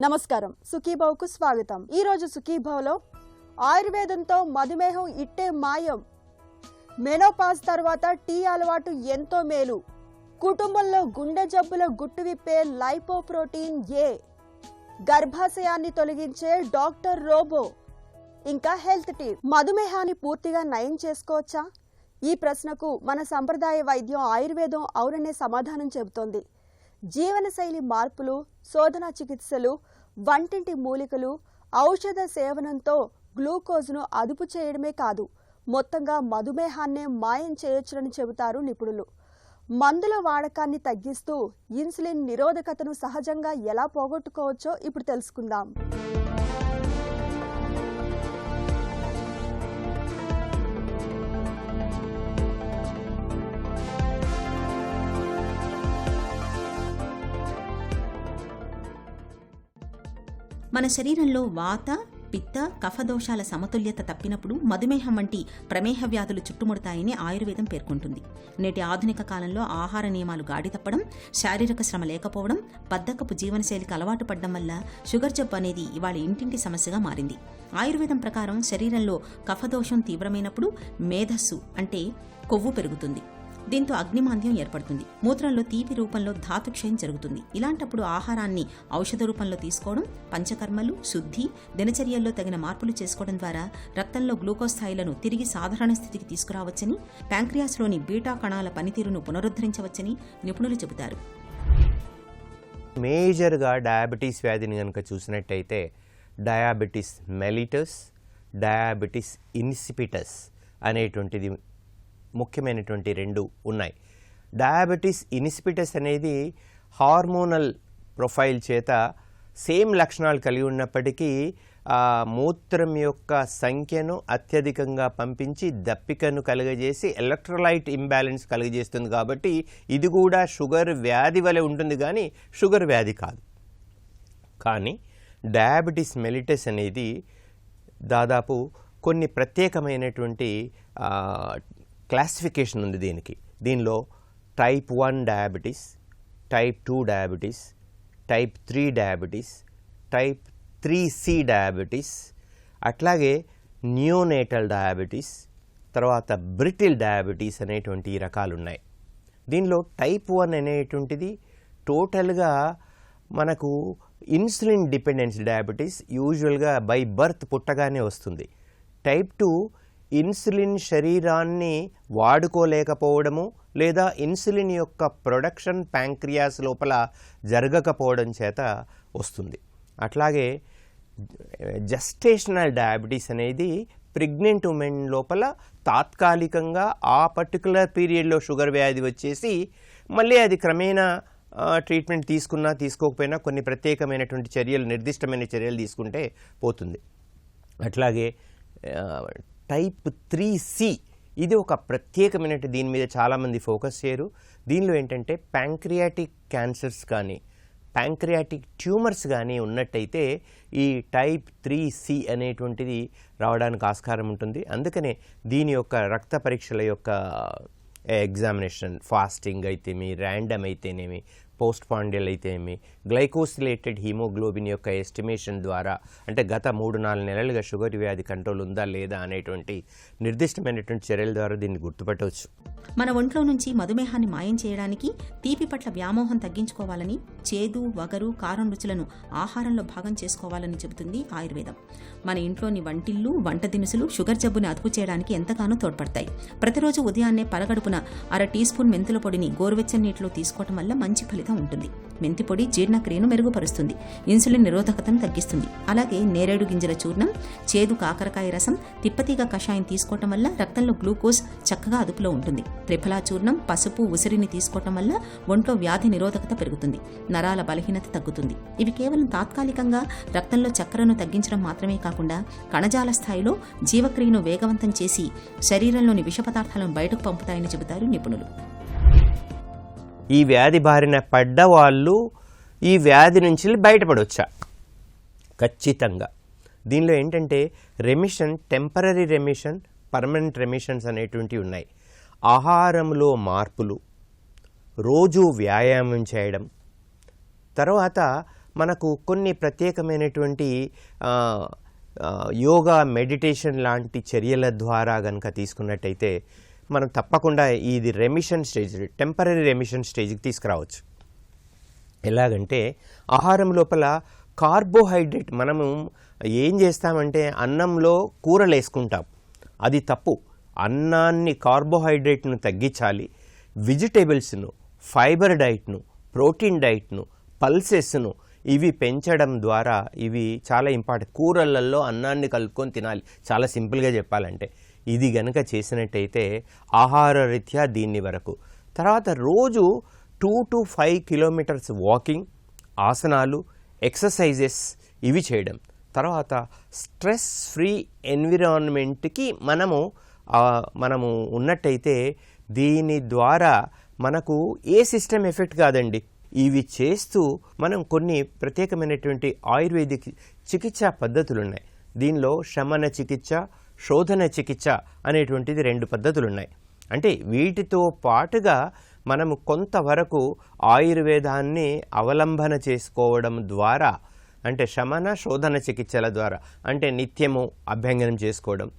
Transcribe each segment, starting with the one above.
నమస్కారం, సుఖీభావ్కు స్వాగతం. ఈ రోజు సుఖీభావ్లో ఆయుర్వేదంతో మధుమేహం ఇట్టే మాయం, మెనోపాజ్ తర్వాత టీ అలవాటు ఎంతో మేలు, కుటుంబంలో గుండె జబ్బుల గుట్టు విప్పే లైపోప్రోటీన్ ఏ, గర్భాశయాన్ని తొలగించే డాక్టర్ రోబో, ఇంకా హెల్త్ టిప్. మధుమేహాన్ని పూర్తిగా నయం చేసుకోవచ్చా? ఈ ప్రశ్నకు మన సంప్రదాయ వైద్యం ఆయుర్వేదం అవుననే సమాధానం చెబుతోంది. జీవనశైలి మార్పులు, శోధన చికిత్సలు, వంటింటి మూలికలు, ఔషధ సేవనంతో గ్లూకోజ్ను అదుపు చేయడమే కాదు, మొత్తంగా మధుమేహాన్నే మాయం చేయొచ్చునని చెబుతారు నిపుణులు. మందుల వాడకాన్ని తగ్గిస్తూ ఇన్సులిన్ నిరోధకతను సహజంగా ఎలా పోగొట్టుకోవచ్చో ఇప్పుడు తెలుసుకుందాం. మన శరీరంలో వాత, పిత్త, కఫదోషాల సమతుల్యత తప్పినప్పుడు మధుమేహం వంటి ప్రమేహ వ్యాధులు చుట్టుముడతాయని ఆయుర్వేదం పేర్కొంటుంది. నేటి ఆధునిక కాలంలో ఆహార నియమాలు గాడి తప్పడం, శారీరక శ్రమ లేకపోవడం, బద్ధకపు జీవనశైలికి అలవాటు పడడం వల్ల షుగర్ జబ్బు అనేది ఇవాళ ఇంటింటి సమస్యగా మారింది. ఆయుర్వేదం ప్రకారం శరీరంలో కఫదోషం తీవ్రమైనప్పుడు మేధస్సు అంటే కొవ్వు పెరుగుతుంది. దీంతో అగ్నిమాంద్యం ఏర్పడుతుంది. మూత్రంలో తీపి రూపంలో ధాతుక్షయం జరుగుతుంది. ఇలాంటప్పుడు ఆహారాన్ని ఔషధ రూపంలో తీసుకోవడం, పంచకర్మలు, శుద్ధి, దినచర్యల్లో తగిన మార్పులు చేసుకోవడం ద్వారా రక్తంలో గ్లూకోజ్ స్థాయిలను తిరిగి సాధారణ స్థితికి తీసుకురావచ్చని, ప్యాంక్రియాస్లోని బీటా కణాల పనితీరును పునరుద్ధరించవచ్చని నిపుణులు చెబుతారు. మేజర్గా డయాబెటీస్ వ్యాధిని కనుక చూసినట్టయితే డయాబెటీస్ మెలిటస్, డయాబెటీస్ ఇన్సిపిటస్ అనేటువంటిది ముఖ్యమైనటువంటి రెండు ఉన్నాయి. డయాబెటీస్ ఇన్సిపిటస్ అనేది హార్మోనల్ ప్రొఫైల్ చేత సేమ్ లక్షణాలు కలిగి ఉన్నప్పటికీ మూత్రం యొక్క సంఖ్యను అత్యధికంగా పంపించి దప్పికను కలుగజేసి ఎలక్ట్రోలైట్ ఇంబ్యాలెన్స్ కలుగజేస్తుంది. కాబట్టి ఇది కూడా షుగర్ వ్యాధి వలె ఉంటుంది, కానీ షుగర్ వ్యాధి కాదు. కానీ డయాబెటీస్ మెలిటస్ అనేది దాదాపు కొన్ని ప్రత్యేకమైనటువంటి క్లాసిఫికేషన్ ఉంది దీనికి. దీనిలో type 1 diabetes, type 2 diabetes, type 3 diabetes, type 3C diabetes, అట్లాగే నియోనేటల్ డయాబెటీస్, తర్వాత బ్రిటిల్ డయాబెటీస్ అనేటువంటి రకాలు ఉన్నాయి. దీనిలో టైప్ 1 అనేటువంటిది టోటల్గా మనకు ఇన్సులిన్ డిపెండెన్స్ డయాబెటీస్, యూజువల్గా బై బర్త్ పుట్టగానే వస్తుంది. టైప్ 2 ఇన్సులిన్ శరీరాన్ని వాడుకోలేకపోవడము లేదా ఇన్సులిన్ యొక్క ప్రొడక్షన్ ప్యాంక్రియాస్ లోపల జరగకపోవడం చేత వస్తుంది. అట్లాగే జెస్టేషనల్ డయాబెటీస్ అనేది ప్రెగ్నెంట్ ఉమెన్ లోపల తాత్కాలికంగా ఆ పర్టికులర్ పీరియడ్లో షుగర్ వ్యాధి వచ్చేసి మళ్ళీ అది క్రమేణా ట్రీట్మెంట్ తీసుకున్నా తీసుకోకపోయినా కొన్ని ప్రత్యేకమైనటువంటి చర్యలు, నిర్దిష్టమైన చర్యలు తీసుకుంటే పోతుంది. అట్లాగే టైప్ 3C ఇది ఒక ప్రత్యేకమైనటువంటి, దీని మీద చాలామంది ఫోకస్ చేయరు. దీనిలో ఏంటంటే ప్యాంక్రియాటిక్ క్యాన్సర్స్ కానీ ప్యాంక్రియాటిక్ ట్యూమర్స్ కానీ ఉన్నట్టయితే ఈ టైప్ 3C అనేటువంటిది రావడానికి ఆస్కారం ఉంటుంది. అందుకనే దీని యొక్క రక్త పరీక్షల యొక్క ఎగ్జామినేషన్, ఫాస్టింగ్ అయితేమి, ర్యాండమ్ అయితేనేమి, పోస్ట్ పాండియల్ అయితేమి, గ్లైకోసిలేటెడ్ హీమోగ్లోబిన్ యొక్క ఎస్టిమేషన్ ద్వారా, అంటే గత 3-4 నెలలుగా షుగర్ వ్యాధి కంట్రోల్ ఉందా లేదా అనేటువంటి నిర్దిష్టమైనటువంటి చర్యల ద్వారా దీన్ని గుర్తుపట్టవచ్చు. మన ఒంట్లో నుంచి మధుమేహాన్ని మాయం చేయడానికి తీపి పట్ల వ్యామోహం తగ్గించుకోవాలని, చేదు, వగరు, కారం రుచులను ఆహారంలో భాగం చేసుకోవాలని చెబుతుంది ఆయుర్వేదం. మన ఇంట్లోని వంటిల్లు, వంట దినుసులు షుగర్ జబ్బుని అదుపు చేయడానికి ఎంతగానో తోడ్పడతాయి. ప్రతిరోజు ఉదయాన్నే పరగడుపున 1/2 టీ స్పూన్ మెంతుల పొడిని గోరువెచ్చని నీటిలో తీసుకోవటం వల్ల మంచి ఫలితం ఉంటుంది. మెంతి పొడి జీర్ణక్రియను మెరుగుపరుస్తుంది, ఇన్సులిన్ నిరోధకతను తగ్గిస్తుంది. అలాగే నేరేడు గింజల చూర్ణం, చేదు కాకరకాయ రసం, తిప్పతీగ కషాయం తీసుకోవటం వల్ల రక్తంలో గ్లూకోజ్ చక్కగా అదుపులో ఉంటుంది. త్రిఫలా చూర్ణం, పసుపు, ఉసిరిని తీసుకోవటం వల్ల ఒంట్లో వ్యాధి నిరోధకత పెరుగుతుంది, నరాల బలహీనత తగ్గుతుంది. ఇవి కేవలం తాత్కాలికంగా రక్తంలో చక్కెరను తగ్గించడం మాత్రమే కాకుండా కణజాల స్థాయిలో జీవక్రియను వేగవంతం చేసి శరీరంలోని విష పదార్థాలను బయటకు పంపుతాయని చెబుతారు నిపుణులు. ఈ వ్యాధి బారిన పడ్డవాళ్ళు ఈ వ్యాధి నుంచి బయటపడవచ్చా? ఖచ్చితంగా. దీనిలో ఏంటంటే remission, temporary remission, permanent remissions అనేటువంటివి ఉన్నాయి. ఆహారంలో మార్పులు, రోజు వ్యాయామం చేయడం, తర్వాత మనకు కొన్ని ప్రత్యేకమైనటువంటి యోగా మెడిటేషన్ లాంటి చర్యల ద్వారా కనుక తీసుకున్నట్టయితే మనం తప్పకుండా ఇది రెమిషన్ స్టేజ్, టెంపరీ రెమిషన్ స్టేజ్కి తీసుకురావచ్చు. ఎలాగంటే ఆహారం లోపల కార్బోహైడ్రేట్, మనము ఏం చేస్తామంటే అన్నంలో కూరలు వేసుకుంటాం, అది తప్పు. అన్నాన్ని కార్బోహైడ్రేట్ను తగ్గించాలి. వెజిటేబుల్స్ను, ఫైబర్ డైట్ను, ప్రోటీన్ డైట్ను, పల్సెస్ను ఇవి పెంచడం ద్వారా ఇవి చాలా ఇంపార్టెంట్. కూరలలో అన్నాన్ని కలుపుకొని తినాలి, చాలా సింపుల్గా చెప్పాలంటే. ఇది గనక చేసినట్టయితే ఆహార రీత్యా దీన్ని వరకు. తర్వాత రోజు 2 to 5 కిలోమీటర్స్ వాకింగ్, ఆసనాలు, ఎక్సర్సైజెస్ ఇవి చేయడం. తర్వాత స్ట్రెస్ ఫ్రీ ఎన్విరాన్మెంట్కి మనము ఉన్నట్టయితే దీని ద్వారా మనకు ఏ సిస్టమ్ ఎఫెక్ట్ కాదండి. ఇవి చేస్తూ మనం కొన్ని ప్రత్యేకమైనటువంటి ఆయుర్వేదిక్ చికిత్సా పద్ధతులు ఉన్నాయి. దీనిలో శమన చికిత్స, శోధన చికిత్స అనేటువంటిది 2 పద్ధతులు ఉన్నాయి. అంటే వీటితో పాటుగా మనము కొంతవరకు ఆయుర్వేదాన్ని అవలంబన చేసుకోవడం ద్వారా, అంటే శమన శోధన చికిత్సల ద్వారా, అంటే నిత్యము అభ్యంగనం చేసుకోవడం,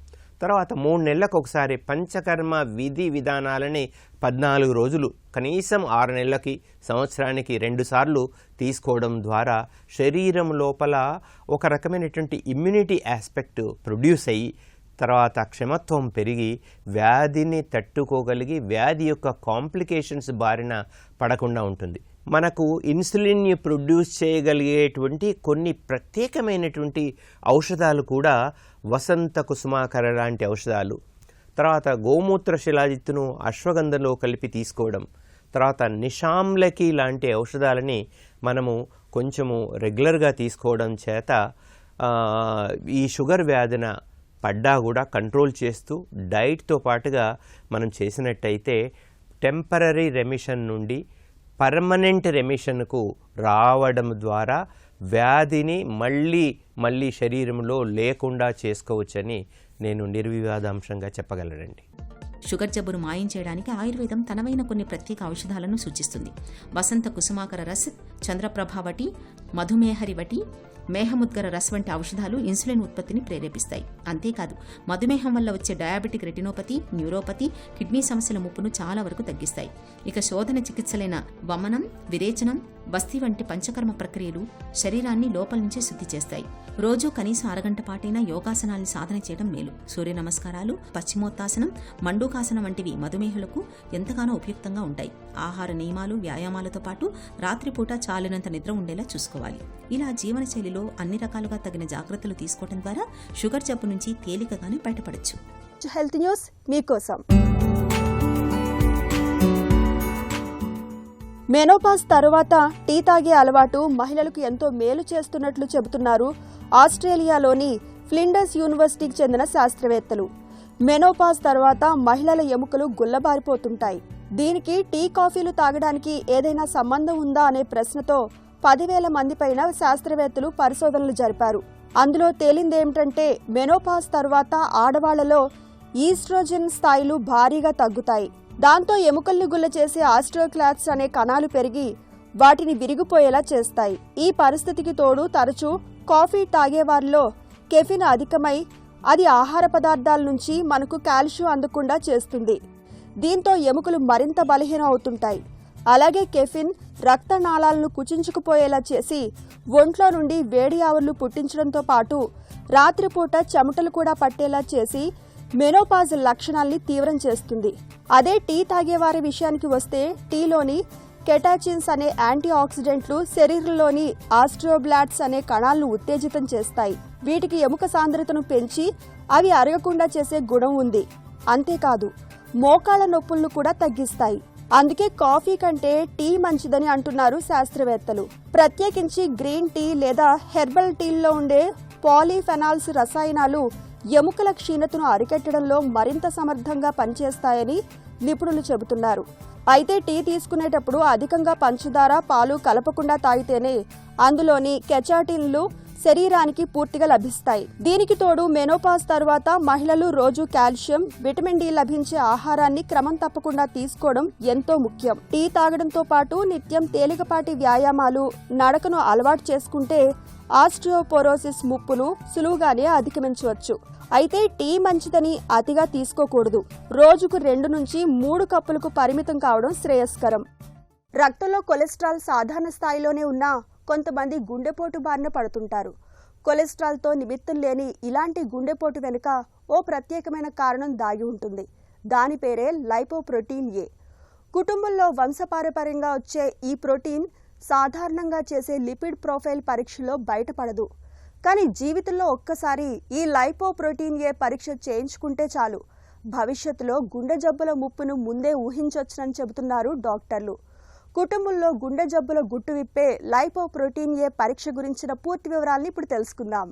తర్వాత 3 నెలలకు ఒకసారి పంచకర్మ విధి విధానాలని 14 రోజులు, కనీసం 6 నెలలకి, సంవత్సరానికి 2 సార్లు తీసుకోవడం ద్వారా శరీరం లోపల ఒక రకమైనటువంటి ఇమ్యూనిటీ ఆస్పెక్ట్ ప్రొడ్యూస్ అయ్యి, తర్వాత క్షమత్వం పెరిగి వ్యాధిని తట్టుకోగలిగి వ్యాధి యొక్క కాంప్లికేషన్స్ బారిన పడకుండా ఉంటుంది. మనకు ఇన్సులిన్ని ప్రొడ్యూస్ చేయగలిగేటువంటి కొన్ని ప్రత్యేకమైనటువంటి ఔషధాలు కూడా, వసంత కుసుమాకర లాంటి ఔషధాలు, తర్వాత గోమూత్ర శిలాజిత్తును అశ్వగంధలో కలిపి తీసుకోవడం, తర్వాత నిషాంలకి లాంటి ఔషధాలని మనము కొంచెము రెగ్యులర్గా తీసుకోవడం చేత ఈ షుగర్ వ్యాధిన పడ్డా కూడా కంట్రోల్ చేస్తూ డైట్తో పాటుగా మనం చేసినట్టయితే టెంపరరీ రెమిషన్ నుండి పర్మనెంట్ రెమిషన్కు రావడం ద్వారా వ్యాధిని మళ్ళీ శరీరంలో లేకుండా చేసుకోవచ్చని నేను నిర్వివాదాంశంగా చెప్పగలనండి. షుగర్ జబ్బును మాయం చేయడానికి ఆయుర్వేదం తనవైన కొన్ని ప్రత్యేక ఔషధాలను సూచిస్తుంది. వసంత కుసుమాకర రస్, చంద్రప్రభావటి, మధుమేహరివటి, మేహముద్గర రస్ వంటి ఔషధాలు ఇన్సులిన్ ఉత్పత్తిని ప్రేరేపిస్తాయి. అంతేకాదు మధుమేహం వల్ల వచ్చే డయాబెటిక్ రెటినోపతి, న్యూరోపతి, కిడ్నీ సమస్యల ముప్పును చాలా వరకు తగ్గిస్తాయి. ఇక శోధన చికిత్సలైన వమనం, విరేచనం, బస్తీ వంటి పంచకర్మ ప్రక్రియలు శరీరాన్ని లోపల నుంచి శుద్ధి చేస్తాయి. రోజు కనీసం అరగంట పాటైనా యోగాసనాల్ని సాధన చేయడం మేలు. సూర్య నమస్కారాలు, పశ్చిమోత్తాసనం, మండూకాసనం వంటివి మధుమేహులకు ఎంతగానో ఉపయుక్తంగా ఉంటాయి. ఆహార నియమాలు, వ్యాయామాలతో పాటు రాత్రిపూట చాలినంత నిద్ర ఉండేలా చూసుకోవాలి. ఇలా జీవనశైలిలో అన్ని రకాలుగా తగిన జాగ్రత్తలు తీసుకోవడం ద్వారా షుగర్ జబ్బు నుంచి తేలికగానే బయటపడచ్చు. హెల్త్ న్యూస్ మీకోసం. మెనోపాజ్ తర్వాత టీ తాగే అలవాటు మహిళలకు ఎంతో మేలు చేస్తున్నట్లు చెబుతున్నారు ఆస్ట్రేలియాలోని ఫ్లిండర్స్ యూనివర్సిటీకి చెందిన శాస్త్రవేత్తలు. మెనోపాజ్ తర్వాత మహిళల ఎముకలు గుల్లబారిపోతుంటాయి. దీనికి టీ, కాఫీలు తాగడానికి ఏదైనా సంబంధం ఉందా అనే ప్రశ్నతో 10,000 మంది పైన శాస్త్రవేత్తలు పరిశోధనలు జరిపారు. అందులో తేలిందేమిటంటే మెనోపాజ్ తర్వాత ఆడవాళ్లలో ఈస్ట్రోజెన్ స్థాయిలు భారీగా తగ్గుతాయి. దాంతో ఎముకల్ని గుల్ల చేసే ఆస్ట్రోక్లాట్స్ అనే కణాలు పెరిగి వాటిని విరిగిపోయేలా చేస్తాయి. ఈ పరిస్థితికి తోడు తరచూ కాఫీ తాగేవారిలో కెఫిన్ అధికమై అది ఆహార పదార్థాల నుంచి మనకు కాల్షియం అందకుండా చేస్తుంది. దీంతో ఎముకలు మరింత బలహీనం అవుతుంటాయి. అలాగే కెఫిన్ రక్తనాళాలను కుచించుకుపోయేలా చేసి ఒంట్లో నుండి వేడి ఆవర్లు పుట్టించడంతో పాటు రాత్రిపూట చెమటలు కూడా పట్టేలా చేసి మెనోపాజ్ లక్షణాల్ని తీవ్రం చేస్తుంది. అదే టీ తాగేవారి విషయానికి వస్తే టీలోని కెటాచిన్స్ అనే యాంటీ ఆక్సిడెంట్లు శరీరంలోని ఆస్ట్రోబ్లాట్స్ అనే కణాలను ఉత్తేజితం చేస్తాయి. వీటికి ఎముక సాంద్రతను పెంచి అవి అరగకుండా చేసే గుణం ఉంది. అంతేకాదు మోకాళ్ల నొప్పులను కూడా తగ్గిస్తాయి. అందుకే కాఫీ కంటే టీ మంచిదని అంటున్నారు శాస్త్రవేత్తలు. ప్రత్యేకించి గ్రీన్ టీ లేదా హెర్బల్ టీల్లో ఉండే పాలీఫెనాల్స్ రసాయనాలు ఎముకల క్షీణతను అరికట్టడంలో మరింత సమర్థంగా పనిచేస్తాయని నిపుణులు చెబుతున్నారు. అయితే టీ తీసుకునేటప్పుడు అధికంగా పంచదార, పాలు కలపకుండా తాగితేనే అందులోని కెచాటిన్లు శరీరానికి పూర్తిగా లభిస్తాయి. దీనికి తోడు మెనోపాజ్ తర్వాత మహిళలు రోజు కాల్షియం, విటమిన్ డి లభించే ఆహారాన్ని క్రమం తప్పకుండా తీసుకోవడం ఎంతో ముఖ్యం. టీ తాగడంతో పాటు నిత్యం తేలికపాటి వ్యాయామాలు, నడకను అలవాటు చేసుకుంటే ఆస్టియోపోరోసిస్ ముప్పును సులువుగానే అధిగమించవచ్చు. అయితే టీ మంచిదని అతిగా తీసుకోకూడదు. రోజుకు 2 నుంచి 3 కప్పులకు పరిమితం కావడం శ్రేయస్కరం. రక్తంలో కొలెస్ట్రాల్ సాధారణ స్థాయిలోనే ఉన్నా కొంతమంది గుండెపోటు బారిన పడుతుంటారు. కొలెస్ట్రాల్తో నిమిత్తం లేని ఇలాంటి గుండెపోటు వెనుక ఓ ప్రత్యేకమైన కారణం దాగి ఉంటుంది. దాని పేరే లైపోప్రోటీన్ ఏ. కుటుంబంలో వంశపారంపర్యంగా వచ్చే ఈ ప్రోటీన్ సాధారణంగా చేసే లిపిడ్ ప్రొఫైల్ పరీక్షలో బయటపడదు. కానీ జీవితంలో ఒక్కసారి ఈ లైపోప్రోటీన్ ఏ పరీక్ష చేయించుకుంటే చాలు, భవిష్యత్తులో గుండె జబ్బుల ముప్పును ముందే ఊహించవచ్చునని చెబుతున్నారు డాక్టర్లు. కుటుంబంలో గుండె జబ్బుల గుట్టు విప్పే లైపోప్రోటీన్ ఏ పరీక్ష గురించిన పూర్తి వివరాలను ఇప్పుడు తెలుసుకుందాం.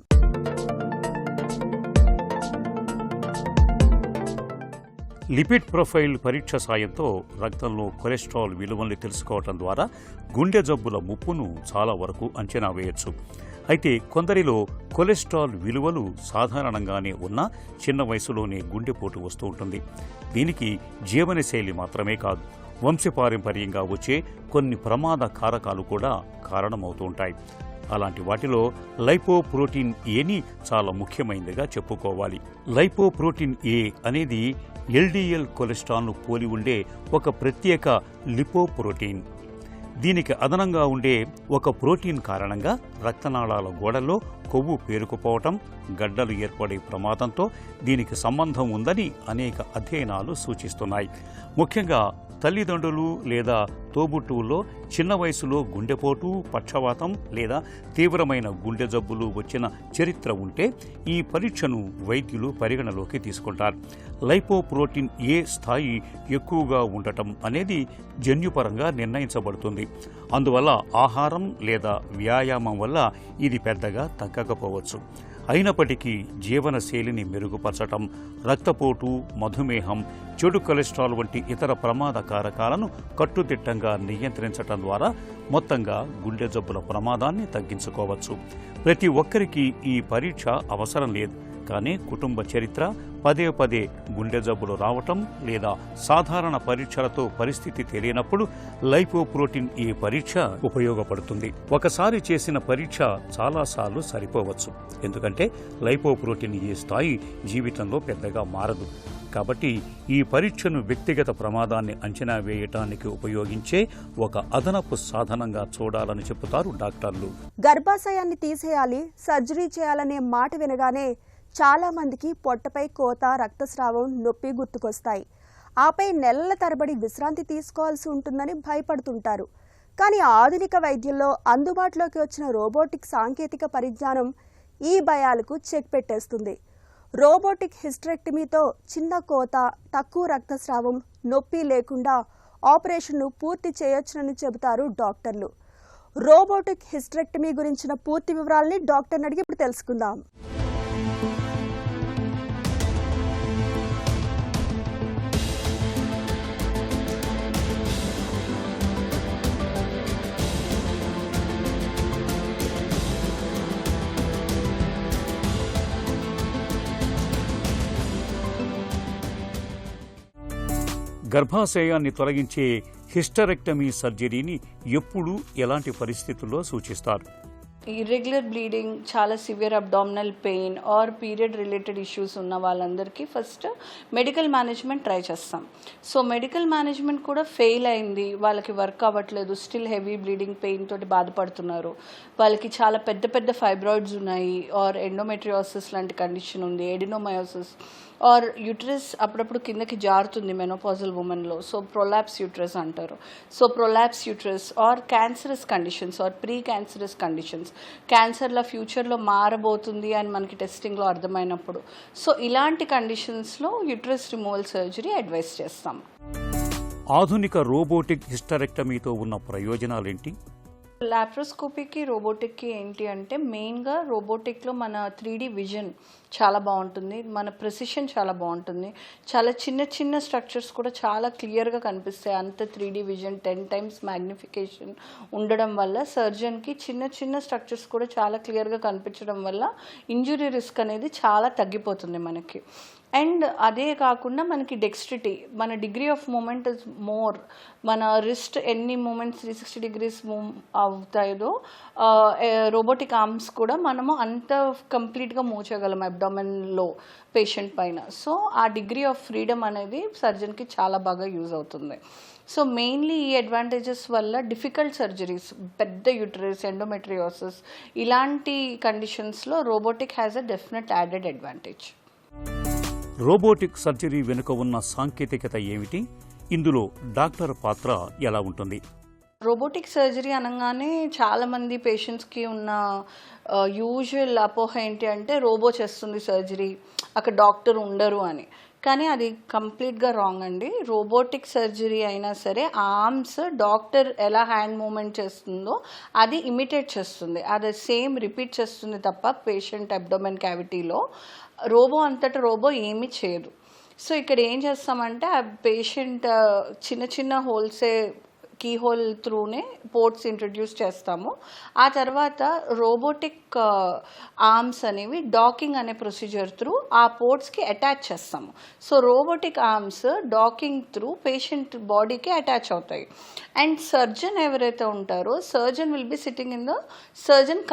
లిపిడ్ ప్రొఫైల్ పరీక్ష సాయంతో రక్తంలో కొలెస్ట్రాల్ విలువల్ని తెలుసుకోవటం ద్వారా గుండె జబ్బుల ముప్పును చాలా వరకు అంచనా వేయొచ్చు. అయితే కొందరిలో కొలెస్ట్రాల్ విలువలు సాధారణంగానే ఉన్నా చిన్న వయసులోనే గుండెపోటు వస్తూ ఉంటుంది. దీనికి జీవనశైలి మాత్రమే కాదు, వంశపారంపర్యంగా వచ్చే కొన్ని ప్రమాద కారకాలు కూడా కారణమవుతూ ఉంటాయి. అలాంటి వాటిలో లైపోప్రోటీన్ ఏని చాలా ముఖ్యమైనదిగా చెప్పుకోవాలి. లైపోప్రోటీన్ ఏ అనేది ఎల్డిఎల్ కొలెస్ట్రాల్ను పోలి ఉండే ఒక ప్రత్యేక లిపోప్రోటీన్. దీనికి అదనంగా ఉండే ఒక ప్రోటీన్ కారణంగా రక్తనాళాల గోడల్లో కొవ్వు పేరుకుపోవటం, గడ్డలు ఏర్పడే ప్రమాదంతో దీనికి సంబంధం ఉందని అనేక అధ్యయనాలు సూచిస్తున్నాయి. ముఖ్యంగా తల్లిదండ్రులు లేదా తోబుట్టువుల్లో చిన్న వయసులో గుండెపోటు, పక్షవాతం లేదా తీవ్రమైన గుండె జబ్బులు వచ్చిన చరిత్ర ఉంటే ఈ పరీక్షను వైద్యులు పరిగణలోకి తీసుకుంటారు. లైపోప్రోటీన్ ఏ స్థాయి ఎక్కువగా ఉండటం అనేది జన్యుపరంగా నిర్ణయించబడుతుంది. అందువల్ల ఆహారం లేదా వ్యాయామం వల్ల ఇది పెద్దగా తగ్గకపోవచ్చు. అయినప్పటికీ జీవనశైలిని మెరుగుపరచటం, రక్తపోటు, మధుమేహం, చెడు కొలెస్ట్రాల్ వంటి ఇతర ప్రమాద కారకాలను కట్టుదిట్టంగా నియంత్రించటం ద్వారా మొత్తంగా గుండె జబ్బుల ప్రమాదాన్ని తగ్గించుకోవచ్చు. ప్రతి ఒక్కరికి ఈ పరీక్ష అవసరం లేదు. కానీ కుటుంబ చరిత్ర, పదే పదే గుండె జబ్బులు రావటం లేదా సాధారణ పరీక్షలతో పరిస్థితి తెలియనప్పుడు లైపోప్రోటీన్ ఈ పరీక్ష ఉపయోగపడుతుంది. ఒకసారి చేసిన పరీక్ష చాలాసార్లు సరిపోవచ్చు. ఎందుకంటే లైపోప్రోటీన్ ఈ స్థాయి జీవితంలో పెద్దగా మారదు. కాబట్టి ఈ పరీక్షను వ్యక్తిగత ప్రమాదాన్ని అంచనా వేయటానికి ఉపయోగించే ఒక అదనపు సాధనంగా చూడాలని చెబుతారు డాక్టర్లు. గర్భాశయాన్ని తీసేయాలి, సర్జరీ చేయాలనే మాట వినగానే చాలా మందికి పొట్టపై కోత, రక్తస్రావం, నొప్పి గుర్తుకొస్తాయి. ఆపై నెలల తరబడి విశ్రాంతి తీసుకోవాల్సి ఉంటుందని భయపడుతుంటారు. కానీ ఆధునిక వైద్యంలో అందుబాటులోకి వచ్చిన రోబోటిక్ సాంకేతిక పరిజ్ఞానం ఈ భయాలకు చెక్ పెట్టేస్తుంది. రోబోటిక్ హిస్టరెక్టమీతో చిన్న కోత, తక్కువ రక్తస్రావం, నొప్పి లేకుండా ఆపరేషన్ను పూర్తి చేయొచ్చునని చెబుతారు డాక్టర్లు. రోబోటిక్ హిస్టరెక్టమీ గురించిన పూర్తి వివరాలని డాక్టర్ని అడిగి ఇప్పుడు తెలుసుకుందాం. గర్భాశయాన్ని తొలగించే హిస్టరెక్టమీ సర్జరీని ఎప్పుడు, ఎలాంటి పరిస్థితుల్లో సూచిస్తారు? ఇర్రెగ్యులర్ బ్లీడింగ్, చాలా severe abdominal pain or period related issues ఉన్న వాళ్ళందరికీ ఫస్ట్ మెడికల్ మేనేజ్మెంట్ ట్రై చేస్తాం. సో మెడికల్ మేనేజ్మెంట్ కూడా ఫెయిల్ అయింది, వాళ్ళకి వర్క్ అవ్వట్లేదు, స్టిల్ హెవీ బ్లీడింగ్ పెయిన్ తోటి బాధపడుతున్నారు, వాళ్ళకి చాలా పెద్ద పెద్ద ఫైబ్రాయిడ్స్ ఉన్నాయి, ఆర్ ఎండోమెట్రియోసిస్ లాంటి కండిషన్ ఉంది, ఎడినోమయోసిస్, ఆర్ యూట్రస్ అప్పుడప్పుడు కిందకి జారుతుంది మెనోపాజల్ ఉమెన్లో, సో ప్రొలాప్స్ యూట్రస్ అంటారు. So prolapse uterus or cancerous conditions or pre cancerous conditions, క్యాన్సర్లో ఫ్యూచర్లో మారబోతుంది అని మనకి టెస్టింగ్లో అర్థమైనప్పుడు, సో ఇలాంటి కండిషన్స్లో యూట్రస్ రిమూవల్ సర్జరీ అడ్వైస్ చేస్తాం. ఆధునిక రోబోటిక్ హిస్టరెక్టమీతో ఉన్న ప్రయోజనాలేంటి? లాప్రోస్కోపీకి రోబోటిక్కి ఏంటి అంటే మెయిన్గా రోబోటిక్లో మన 3D విజన్ చాలా బాగుంటుంది, మన ప్రెసిషన్ చాలా బాగుంటుంది, చాలా చిన్న చిన్న స్ట్రక్చర్స్ కూడా చాలా క్లియర్గా కనిపిస్తాయి. అంత 3D విజన్ 10 times మ్యాగ్నిఫికేషన్ ఉండడం వల్ల సర్జన్కి చిన్న చిన్న స్ట్రక్చర్స్ కూడా చాలా క్లియర్గా కనిపించడం వల్ల ఇంజురీ రిస్క్ అనేది చాలా తగ్గిపోతుంది మనకి. అండ్ అదే కాకుండా మనకి డెక్స్ట్రిటీ, మన degree of moment is more, మన రిస్ట్ ఎన్ని మూమెంట్స్ 360 degrees మూవ్ అవుతాయో రోబోటిక్ ఆర్మ్స్ కూడా మనము అంత కంప్లీట్గా మూవ్ చేయగలం అబ్డామెన్లో పేషెంట్ పైన. సో ఆ డిగ్రీ ఆఫ్ ఫ్రీడమ్ అనేది సర్జన్కి చాలా బాగా యూజ్ అవుతుంది. సో మెయిన్లీ ఈ అడ్వాంటేజెస్ వల్ల డిఫికల్ట్ సర్జరీస్, పెద్ద యూటరస్, ఎండోమెట్రియోసిస్ ఇలాంటి కండిషన్స్లో robotic has a definite added advantage. Robotic surgery వెనుక ఉన్న సాంకేతికత ఏమిటి? ఇందులో డాక్టర్ పాత్ర ఎలా ఉంటుంది? రోబోటిక్ సర్జరీ అనగానే చాలామంది పేషెంట్స్కి ఉన్న యూజువల్ అపోహ ఏంటి అంటే రోబో చేస్తుంది సర్జరీ, అక్కడ డాక్టర్ ఉండరు అని. కానీ అది కంప్లీట్గా రాంగ్ అండి. రోబోటిక్ సర్జరీ అయినా సరే ఆర్మ్స్ డాక్టర్ ఎలా హ్యాండ్ మూమెంట్ చేస్తుందో అది ఇమిటేట్ చేస్తుంది, అది సేమ్ రిపీట్ చేస్తుంది తప్ప పేషెంట్ అబ్డోమెన్ క్యావిటీలో రోబో అంతటా రోబో ఏమీ చేయదు. సో ఇక్కడ ఏం చేస్తామంటే ఆ పేషెంట్ చిన్న చిన్న హోల్సే కీ హోల్ త్రూనే పోర్ట్స్ ఇంట్రడ్యూస్ చేస్తాము. ఆ తర్వాత రోబోటిక్ ఆర్మ్స్ అనేవి డాకింగ్ అనే ప్రొసీజర్ త్రూ ఆ పోర్ట్స్కి అటాచ్ చేస్తాము. So robotic arms docking through patient బాడీకి అటాచ్ అవుతాయి. అండ్ సర్జన్ ఎవరైతే ఉంటారో surgeon will be sitting in the surgeon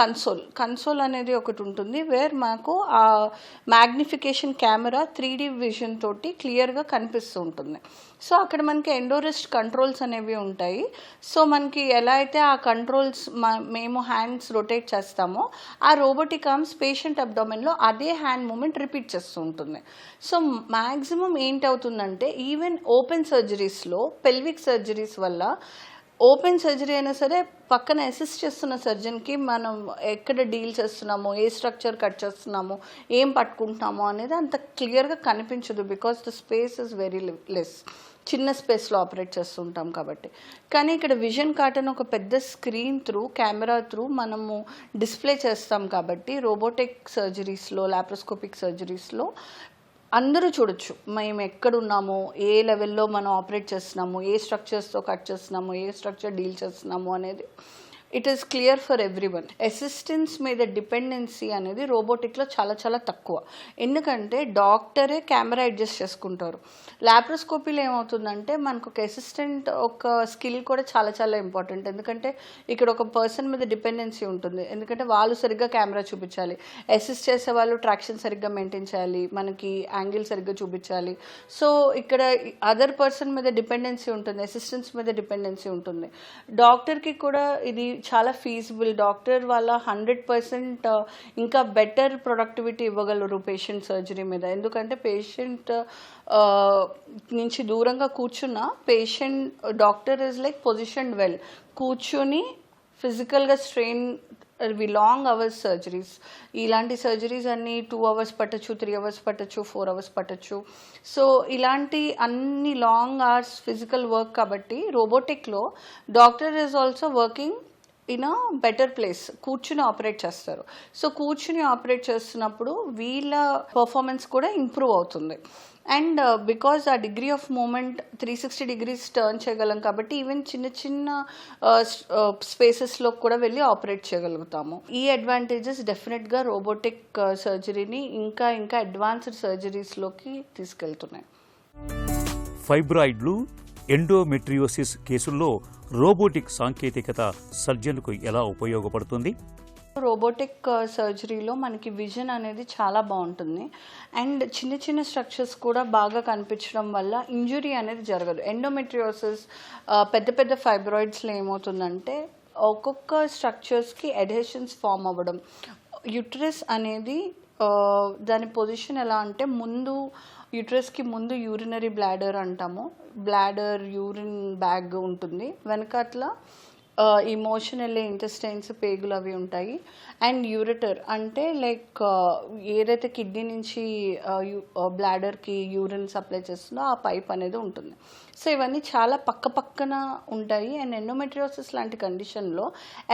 console అనేది ఒకటి ఉంటుంది, వేర్ మాకు ఆ మ్యాగ్నిఫికేషన్ కెమెరా 3D విజన్ తోటి క్లియర్గా కనిపిస్తూ ఉంటుంది. సో అక్కడ మనకి ఎండోరెస్ట్ కంట్రోల్స్ అనేవి ఉంటాయి. సో మనకి ఎలా అయితే ఆ కంట్రోల్స్ మేము హ్యాండ్స్ రొటేట్ చేస్తామో ఆ రోబోటిక్ ఆర్మ్స్ పేషెంట్ అబ్డామెన్లో అదే హ్యాండ్ మూమెంట్ రిపీట్ చేస్తూ ఉంటుంది. సో మ్యాక్సిమం ఏంటవుతుందంటే ఈవెన్ ఓపెన్ సర్జరీస్లో పెల్విక్ సర్జరీస్ వల్ల ఓపెన్ సర్జరీ అయినా సరే పక్కన అసిస్ట్ చేస్తున్న సర్జన్కి మనం ఎక్కడ డీల్ చేస్తున్నామో, ఏ స్ట్రక్చర్ కట్ చేస్తున్నామో, ఏం పట్టుకుంటున్నామో అనేది అంత క్లియర్గా కనిపించదు, because the space is very less, చిన్న స్పేస్లో ఆపరేట్ చేస్తుంటాం కాబట్టి. కానీ ఇక్కడ విజన్ కార్టన్ ఒక పెద్ద స్క్రీన్ త్రూ కెమెరా త్రూ మనము డిస్ప్లే చేస్తాం కాబట్టి రోబోటిక్ సర్జరీస్లో, లాప్రోస్కోపిక్ సర్జరీస్లో అందరూ చూడొచ్చు మేము ఎక్కడున్నామో, ఏ లెవెల్లో మనం ఆపరేట్ చేస్తున్నాము, ఏ స్ట్రక్చర్స్తో కట్ చేస్తున్నాము, ఏ స్ట్రక్చర్ డీల్ చేస్తున్నాము అనేది it is clear for everyone. Assistance మీద డిపెండెన్సీ అనేది రోబోటిక్లో చాలా చాలా తక్కువ, ఎందుకంటే డాక్టరే కెమెరా అడ్జస్ట్ చేసుకుంటారు. లాప్రోస్కోపీలో ఏమవుతుందంటే మనకు ఒక అసిస్టెంట్ ఒక స్కిల్ కూడా చాలా చాలా ఇంపార్టెంట్, ఎందుకంటే ఇక్కడ ఒక పర్సన్ మీద డిపెండెన్సీ ఉంటుంది, ఎందుకంటే వాళ్ళు సరిగ్గా కెమెరా చూపించాలి, అసిస్ట్ చేసే వాళ్ళు ట్రాక్షన్ సరిగ్గా మెయింటైన్ చేయాలి, మనకి యాంగిల్ సరిగ్గా చూపించాలి. సో ఇక్కడ అదర్ పర్సన్ మీద డిపెండెన్సీ ఉంటుంది, అసిస్టెంట్స్ మీద డిపెండెన్సీ ఉంటుంది. డాక్టర్కి కూడా ఇది చాలా ఫీజిబుల్, డాక్టర్ వాళ్ళ 100% ఇంకా బెటర్ ప్రొడక్టివిటీ ఇవ్వగలరు పేషెంట్ సర్జరీ మీద, ఎందుకంటే పేషెంట్ నుంచి దూరంగా కూర్చున్న doctor is like positioned well, కూర్చుని ఫిజికల్గా స్ట్రెయిన్ లాంగ్ అవర్స్ సర్జరీస్, ఇలాంటి సర్జరీస్ అన్నీ 2 hours పట్టచ్చు, 3 hours పట్టచ్చు, 4 hours పట్టచ్చు. సో ఇలాంటి అన్ని లాంగ్ అవర్స్ ఫిజికల్ వర్క్ కాబట్టి రోబోటిక్లో doctor is also working in a better place, కూర్చుని ఆపరేట్ చేస్తారు. సో కూర్చుని ఆపరేట్ చేస్తున్నప్పుడు వీళ్ళ పర్ఫార్మెన్స్ కూడా ఇంప్రూవ్ అవుతుంది. అండ్ బికాజ్ ఆ degree of movement 360 degrees turn చేయగలం కాబట్టి ఈవెన్ చిన్న చిన్న స్పేసెస్లో కూడా వెళ్ళి ఆపరేట్ చేయగలుగుతాము. ఈ అడ్వాంటేజెస్ డెఫినెట్గా రోబోటిక్ సర్జరీని ఇంకా ఇంకా అడ్వాన్స్డ్ సర్జరీస్లోకి తీసుకెళ్తున్నాయి. ఫైబ్రాయిడ్లు, ఎండోమెట్రియోసిస్ కేసుల్లో రోబోటిక్ సాంకేతికత సర్జన్కు ఎలా ఉపయోగపడుతుంది? రోబోటిక్ సర్జరీలో మనకి విజన్ అనేది చాలా బాగుంటుంది అండ్ చిన్న చిన్న స్ట్రక్చర్స్ కూడా బాగా కనిపించడం వల్ల ఇంజురీ అనేది జరగదు. ఎండోమెట్రియోసిస్, పెద్ద పెద్ద ఫైబ్రాయిడ్స్లో ఏమవుతుందంటే ఒక్కొక్క స్ట్రక్చర్స్కి అడ్హెషన్స్ ఫామ్ అవ్వడం, యుట్రస్ అనేది దాని పొజిషన్ ఎలా అంటే యూట్రస్కి ముందు యూరినరీ బ్లాడర్ అంటాము, బ్లాడర్ యూరిన్ బ్యాగ్ ఉంటుంది, వెనకట్ల ఇమోషన్ వెళ్ళే ఇంటెస్టైన్స్, పేగులు అవి ఉంటాయి. అండ్ యూరిటర్ అంటే లైక్ ఏదైతే కిడ్నీ నుంచి బ్లాడర్కి యూరిన్ సప్లై చేస్తుందో ఆ పైప్ అనేది ఉంటుంది. సో ఇవన్నీ చాలా పక్కన ఉంటాయి. అండ్ ఎండోమెట్రియోసిస్ లాంటి కండిషన్లో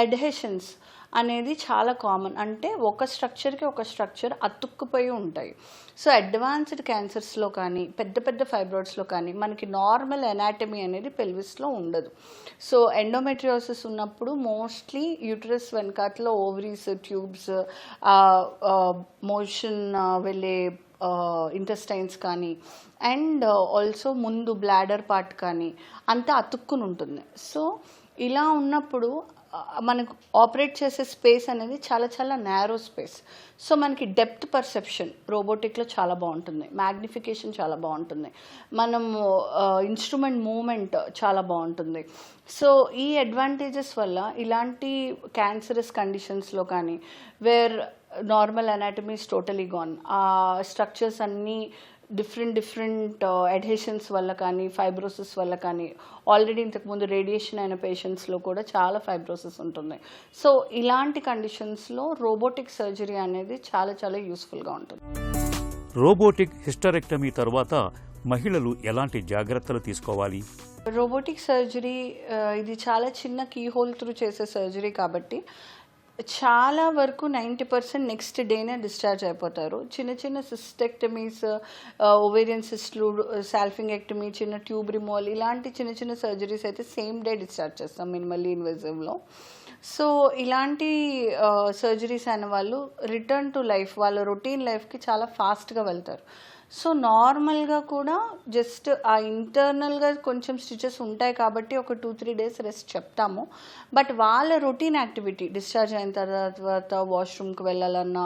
అడ్హెషన్స్ అనేది చాలా కామన్. అంటే ఒక స్ట్రక్చర్కి ఒక స్ట్రక్చర్ అతుక్కుపోయి ఉంటాయి. సో అడ్వాన్స్డ్ క్యాన్సర్స్లో కానీ పెద్ద ఫైబ్రాయిడ్స్లో కానీ మనకి నార్మల్ ఎనాటమీ అనేది పెల్విస్లో ఉండదు. సో ఎండోమెట్రియోసిస్ ఉన్నప్పుడు మోస్ట్లీ యూటరస్ వెనకాతలో ఓవరీస్, ట్యూబ్స్, మోషన్ వెళ్ళే ఇంటెస్టైన్స్ కానీ అండ్ ఆల్సో ముందు బ్లాడర్ పార్ట్ కానీ అంతా అతుక్కుని ఉంటుంది. సో ఇలా ఉన్నప్పుడు మనకు ఆపరేట్ చేసే స్పేస్ అనేది చాలా నేరో స్పేస్. సో మనకి డెప్త్ పర్సెప్షన్ రోబోటిక్లో చాలా బాగుంటుంది, మ్యాగ్నిఫికేషన్ చాలా బాగుంటుంది, మనం ఇన్స్ట్రుమెంట్ మూవ్మెంట్ చాలా బాగుంటుంది. సో ఈ అడ్వాంటేజెస్ వల్ల ఇలాంటి క్యాన్సరస్ కండిషన్స్లో కానీ where normal anatomy is totally gone, ఆ స్ట్రక్చర్స్ అన్నీ డిఫరెంట్ అడ్హెషన్స్ వల్ల కానీ ఫైబ్రోసిస్ వల్ల కానీ, ఆల్రెడీ ఇంతకుముందు రేడియేషన్ అయిన పేషెంట్స్లో కూడా చాలా ఫైబ్రోసిస్ ఉంటుంది. సో ఇలాంటి కండిషన్స్లో రోబోటిక్ సర్జరీ అనేది చాలా యూస్ఫుల్గా ఉంటుంది. రోబోటిక్ హిస్టరెక్టమీ తర్వాత మహిళలు ఎలాంటి జాగ్రత్తలు తీసుకోవాలి? రోబోటిక్ సర్జరీ ఇది చాలా చిన్న కీ హోల్ త్రూ చేసే సర్జరీ కాబట్టి చాలా వరకు 90% నెక్స్ట్ డేనే డిశ్చార్జ్ అయిపోతారు. చిన్న సిస్టెక్టమీస్, ఓవేరియన్ సిస్ట్లు, సాల్ఫింగెక్టమీ, చిన్న ట్యూబ్ రిమూవల్ ఇలాంటి చిన్న సర్జరీస్ అయితే సేమ్ డే డిశ్చార్జ్ చేస్తాం మినిమల్లీ ఇన్వేజివ్లో. సో ఇలాంటి సర్జరీస్ అయిన వాళ్ళు రిటర్న్ టు లైఫ్, వాళ్ళ రొటీన్ లైఫ్కి చాలా ఫాస్ట్గా వెళ్తారు. సో నార్మల్గా కూడా జస్ట్ ఆ ఇంటర్నల్గా కొంచెం స్టిచెస్ ఉంటాయి కాబట్టి ఒక 2-3 డేస్ రెస్ట్ చెప్తాము. బట్ వాళ్ళ రొటీన్ యాక్టివిటీ డిశ్చార్జ్ అయిన తర్వాత వాష్రూమ్కి వెళ్ళాలన్నా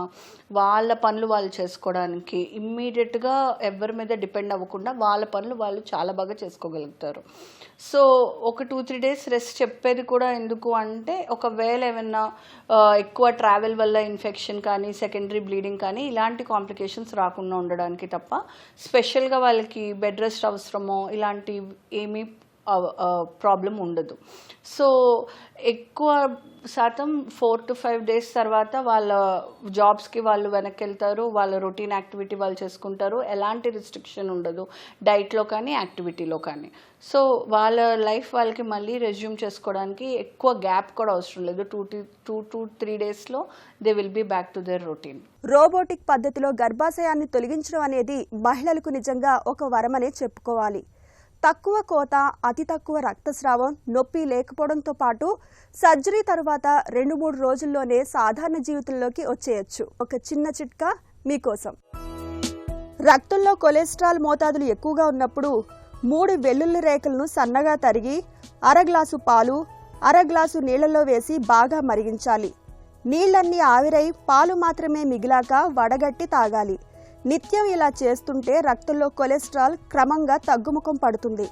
వాళ్ళ పనులు వాళ్ళు చేసుకోవడానికి ఇమ్మీడియట్గా ఎవరి మీద డిపెండ్ అవ్వకుండా వాళ్ళ పనులు వాళ్ళు చాలా బాగా చేసుకోగలుగుతారు. సో ఒక 2-3 డేస్ రెస్ట్ చెప్పేది కూడా ఎందుకు అంటే ఒకవేళ ఏమైనా ఎక్కువ ట్రావెల్ వల్ల ఇన్ఫెక్షన్ కానీ సెకండరీ బ్లీడింగ్ కానీ ఇలాంటి కాంప్లికేషన్స్ రాకుండా ఉండడానికి తప్ప స్పెషల్గా వాళ్ళకి బెడ్ రెస్ట్ అవసరమో ఇలాంటి ఏమీ ప్రాబ్లం ఉండదు. సో ఎక్కువ శాతం 4 to 5 డేస్ తర్వాత వాళ్ళ జాబ్స్కి వాళ్ళు వెనక్కి వెళ్తారు, వాళ్ళ రొటీన్ యాక్టివిటీ వాళ్ళు చేసుకుంటారు. ఎలాంటి రిస్ట్రిక్షన్ ఉండదు డైట్లో కానీ యాక్టివిటీలో కానీ. సో వాళ్ళ లైఫ్ వాళ్ళకి మళ్ళీ రెజ్యూమ్ చేసుకోవడానికి ఎక్కువ గ్యాప్ కూడా అవసరం లేదు. 2 to 3 డేస్లో they will be back to their routine. Robotic పద్ధతిలో గర్భాశయాన్ని తొలగించడం అనేది మహిళలకు నిజంగా ఒక వరమనే చెప్పుకోవాలి. తక్కువ కోత, అతి తక్కువ రక్తస్రావం, నొప్పి లేకపోవడంతో పాటు సర్జరీ తర్వాత 2-3 రోజుల్లోనే సాధారణ జీవితంలోకి వచ్చేయచ్చు. ఒక చిన్న చిట్కా మీకోసం. రక్తంలో కొలెస్ట్రాల్ మోతాదులు ఎక్కువగా ఉన్నప్పుడు 3 వెల్లుల్లి రేకలను సన్నగా తరిగి 1/2 గ్లాసు పాలు, 1/2 గ్లాసు నీళ్లలో వేసి బాగా మరిగించాలి. నీళ్లన్నీ ఆవిరై పాలు మాత్రమే మిగిలాక వడగట్టి తాగాలి. నిత్యం ఇలా చేస్తుంటే రక్తంలో కొలెస్ట్రాల్ క్రమంగా తగ్గుముఖం పడుతుంది.